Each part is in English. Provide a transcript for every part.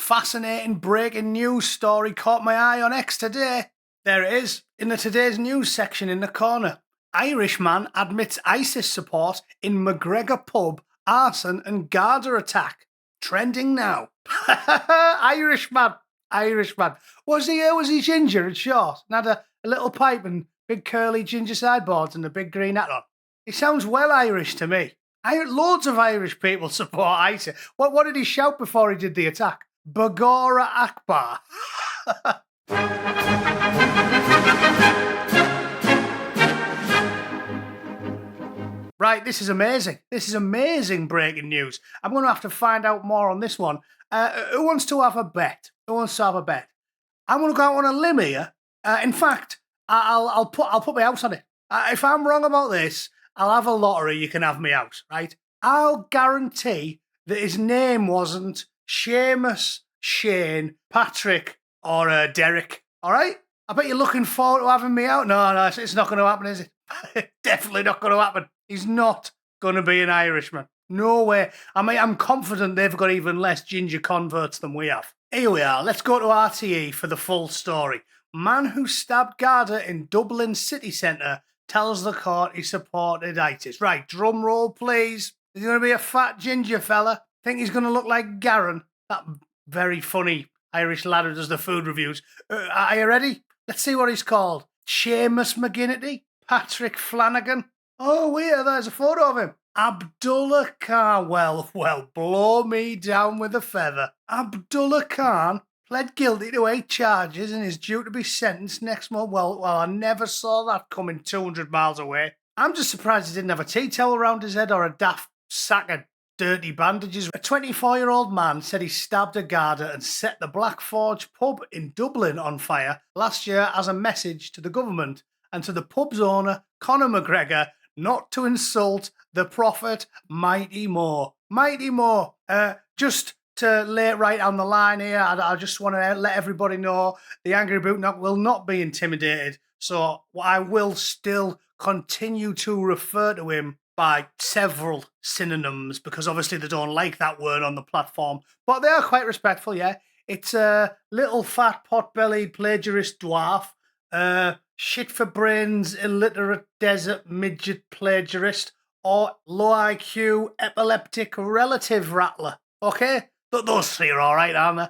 fascinating breaking news story caught my eye on X today. There it is, in the today's news section in the corner. Irishman admits ISIS support in McGregor pub, arson and Garda attack. Trending now. Irishman. Was he ginger and short and had a little pipe and big curly ginger sideboards and a big green hat on? He sounds well Irish to me. Loads of Irish people support ISIS. What did he shout before he did the attack? Bagora Akbar. Right, this is amazing. This is amazing breaking news. I'm going to have to find out more on this one. Who wants to have a bet? I'm going to go out on a limb here. In fact, I'll put my house on it. If I'm wrong about this, I'll have a lottery. You can have me out, right? I'll guarantee that his name wasn't Seamus, Shane, Patrick, or Derek. All right? I bet you're looking forward to having me out. No, it's not going to happen, is it? Definitely not going to happen. He's not going to be an Irishman. No way. I mean, I'm confident they've got even less ginger converts than we have. Here we are. Let's go to RTE for the full story. Man who stabbed Garda in Dublin city centre tells the court he supported ISIS. Right, drum roll, please. Is he going to be a fat ginger fella? Think he's going to look like Garen? That very funny Irish lad who does the food reviews. Are you ready? Let's see what he's called. Seamus McGinnity? Patrick Flanagan? Oh, there's a photo of him. Abdullah Khan. Well, blow me down with a feather. Abdullah Khan pled guilty to 8 charges and is due to be sentenced next month. Well, I never saw that coming 200 miles away. I'm just surprised he didn't have a tea towel around his head or a daft sack of dirty bandages. A 24-year-old man said he stabbed a Garda and set the Black Forge pub in Dublin on fire last year as a message to the government and to the pub's owner, Conor McGregor, not to insult the prophet mighty more. Just to lay it right on the line here, I just want to let everybody know the Angry Bootneck will not be intimidated. So I will still continue to refer to him by several synonyms because obviously they don't like that word on the platform. But they are quite respectful, yeah. It's a little fat pot-bellied plagiarist dwarf. Shit for brains, illiterate desert midget plagiarist, or low IQ epileptic relative rattler. Okay? But those 3 are all right, aren't they?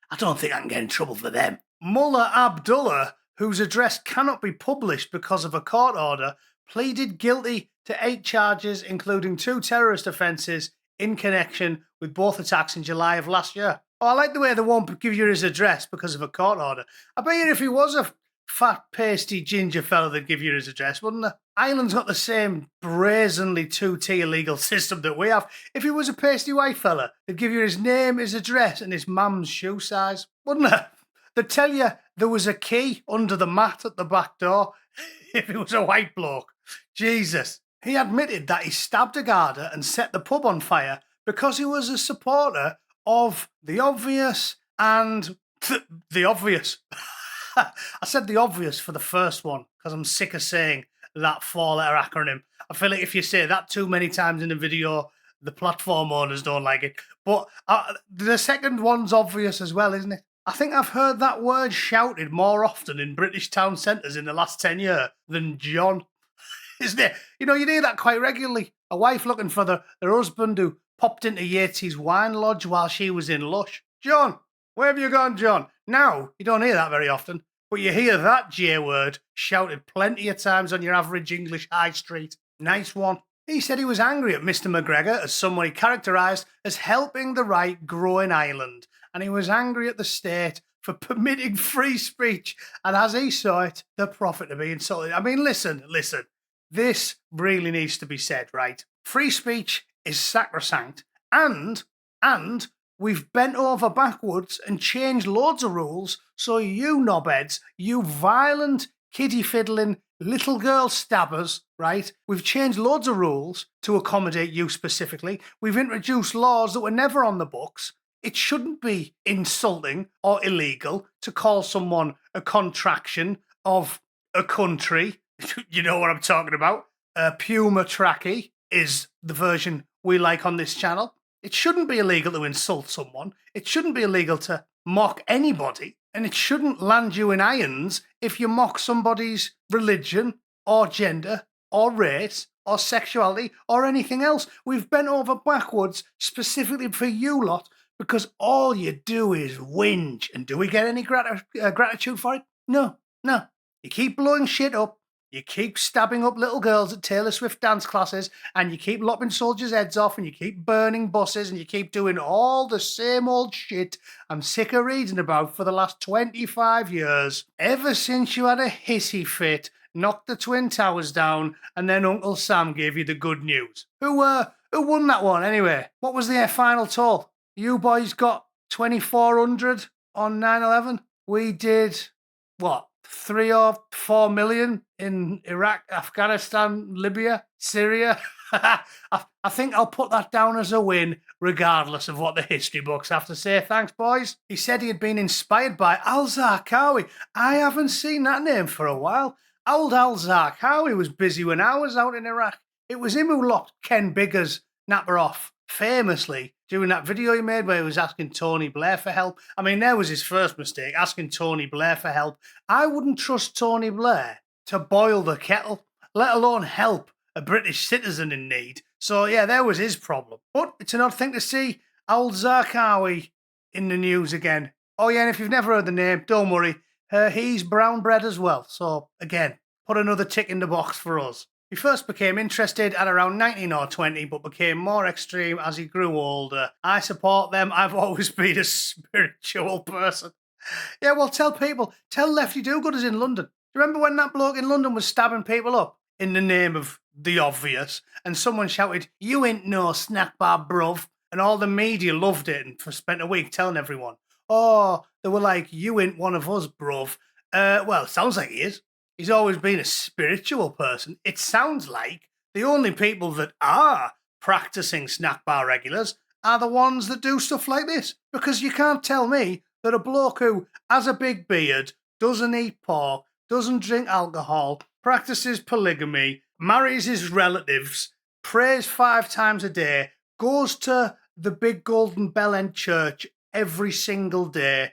I don't think I can get in trouble for them. Mullah Abdullah, whose address cannot be published because of a court order, pleaded guilty to 8 charges, including 2 terrorist offences in connection with both attacks in July of last year. Oh, I like the way they won't give you his address because of a court order. I bet you if he was a fat, pasty ginger fella, they'd give you his address, wouldn't they? Ireland's got the same brazenly 2-tier legal system that we have. If he was a pasty white fella, they'd give you his name, his address, and his mum's shoe size, wouldn't they? They'd tell you there was a key under the mat at the back door if he was a white bloke. Jesus. He admitted that he stabbed a Garda and set the pub on fire because he was a supporter of the obvious and the obvious. I said the obvious for the first one because I'm sick of saying that 4-letter acronym. I feel like if you say that too many times in a video, the platform owners don't like it. But the second one's obvious as well, isn't it? I think I've heard that word shouted more often in British town centres in the last 10 years than John. Isn't it? You hear that quite regularly. A wife looking for their husband who popped into Yates's wine lodge while she was in Lush. John, where have you gone, John? Now, you don't hear that very often, but you hear that J word shouted plenty of times on your average English high street. Nice one. He said he was angry at Mr. McGregor as someone he characterised as helping the right grow in Ireland, and he was angry at the state for permitting free speech, and as he saw it, the prophet to be insulted. I mean, listen. This really needs to be said, right? Free speech is sacrosanct, and we've bent over backwards and changed loads of rules, so you knobheads, you violent, kiddie-fiddling, little girl stabbers, right? We've changed loads of rules to accommodate you specifically. We've introduced laws that were never on the books. It shouldn't be insulting or illegal to call someone a contraction of a country. You know what I'm talking about. Puma Tracky is the version we like on this channel. It shouldn't be illegal to insult someone. It shouldn't be illegal to mock anybody. And it shouldn't land you in irons if you mock somebody's religion or gender or race or sexuality or anything else. We've bent over backwards specifically for you lot because all you do is whinge. And do we get any gratitude for it? No, no. You keep blowing shit up. You keep stabbing up little girls at Taylor Swift dance classes, and you keep lopping soldiers' heads off, and you keep burning buses, and you keep doing all the same old shit I'm sick of reading about for the last 25 years. Ever since you had a hissy fit, knocked the Twin Towers down, and then Uncle Sam gave you the good news. Who won that one anyway? What was the final toll? You boys got 2,400 on 9/11. We did, what? 3 or 4 million in Iraq, Afghanistan, Libya, Syria. I think I'll put that down as a win, regardless of what the history books have to say. Thanks, boys. He said he had been inspired by al-Zarqawi. I haven't seen that name for a while. Old al-Zarqawi was busy when I was out in Iraq. It was him who locked Ken Bigger's napper off, famously, during that video he made where he was asking Tony Blair for help. I mean, there was his first mistake, asking Tony Blair for help. I wouldn't trust Tony Blair to boil the kettle, let alone help a British citizen in need. So, yeah, there was his problem. But it's an odd thing to see old Zarqawi in the news again. Oh, yeah, and if you've never heard the name, don't worry. He's brown bread as well. So, again, put another tick in the box for us. He first became interested at around 19 or 20, but became more extreme as he grew older. I support them. I've always been a spiritual person. Yeah, well, tell Lefty Do-Gooders in London. Do you remember when that bloke in London was stabbing people up in the name of the obvious? And someone shouted, "You ain't no snack bar, bruv." And all the media loved it and spent a week telling everyone. Oh, they were like, "You ain't one of us, bruv." Well, it sounds like he is. He's always been a spiritual person. It sounds like the only people that are practicing snack bar regulars are the ones that do stuff like this. Because you can't tell me that a bloke who has a big beard, doesn't eat pork, doesn't drink alcohol, practices polygamy, marries his relatives, prays 5 times a day, goes to the big Golden Bell End church every single day,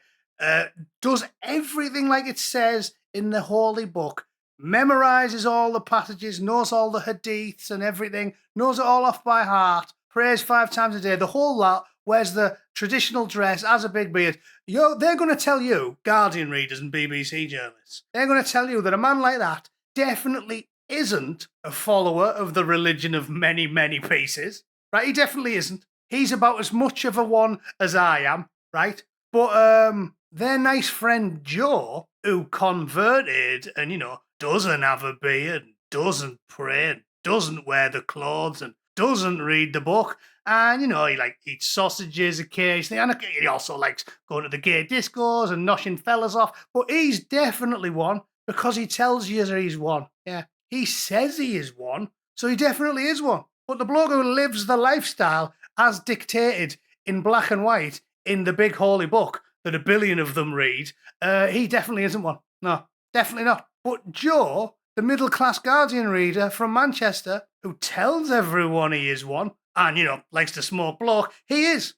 does everything like it says in the holy book, memorizes all the passages, knows all the hadiths and everything, knows it all off by heart, prays 5 times a day, the whole lot, wears the traditional dress, has a big beard. They're going to tell you, Guardian readers and BBC journalists, they're going to tell you that a man like that definitely isn't a follower of the religion of many, many pieces, right? He definitely isn't. He's about as much of a one as I am, right? But their nice friend Joe, who converted and, doesn't have a beard, doesn't pray, and doesn't wear the clothes, and doesn't read the book, and, he eats sausages occasionally, and he also likes going to the gay discos and noshing fellas off, but he's definitely one because he tells you that he's one. Yeah, he says he is one, so he definitely is one. But the bloke who lives the lifestyle as dictated in black and white in the big holy book that 1 billion of them read, he definitely isn't one. No, definitely not. But Joe, the middle-class Guardian reader from Manchester, who tells everyone he is one, and, likes to smoke bloke, he is.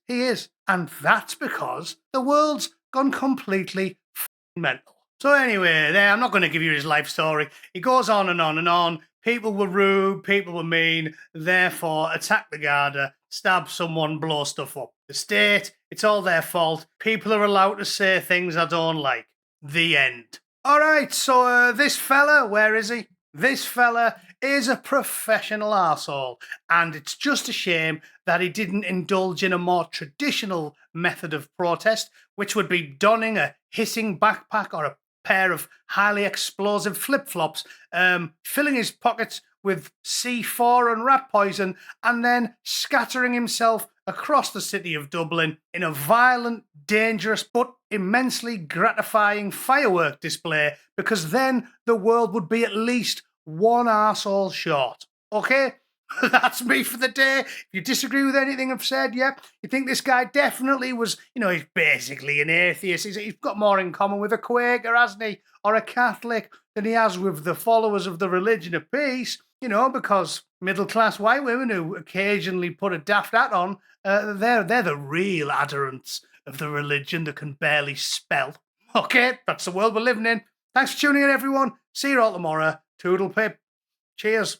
And that's because the world's gone completely mental. So anyway, I'm not going to give you his life story. He goes on and on and on. People were rude, people were mean, therefore attack the Garda, stab someone, blow stuff up. The state, it's all their fault. People are allowed to say things I don't like. The end. All right, so this fella, where is he? This fella is a professional arsehole, and it's just a shame that he didn't indulge in a more traditional method of protest, which would be donning a hissing backpack or a pair of highly explosive flip-flops, filling his pockets with C4 and rat poison, and then scattering himself across the city of Dublin in a violent, dangerous, but immensely gratifying firework display, because then the world would be at least one arsehole short. Okay? That's me for the day. If you disagree with anything I've said, you think this guy definitely was, he's basically an atheist. He's got more in common with a Quaker, hasn't he? Or a Catholic than he has with the followers of the religion of peace. You know, because middle-class white women who occasionally put a daft hat on, they're the real adherents of the religion that can barely spell. Okay, that's the world we're living in. Thanks for tuning in, everyone. See you all tomorrow. Toodle pip. Cheers.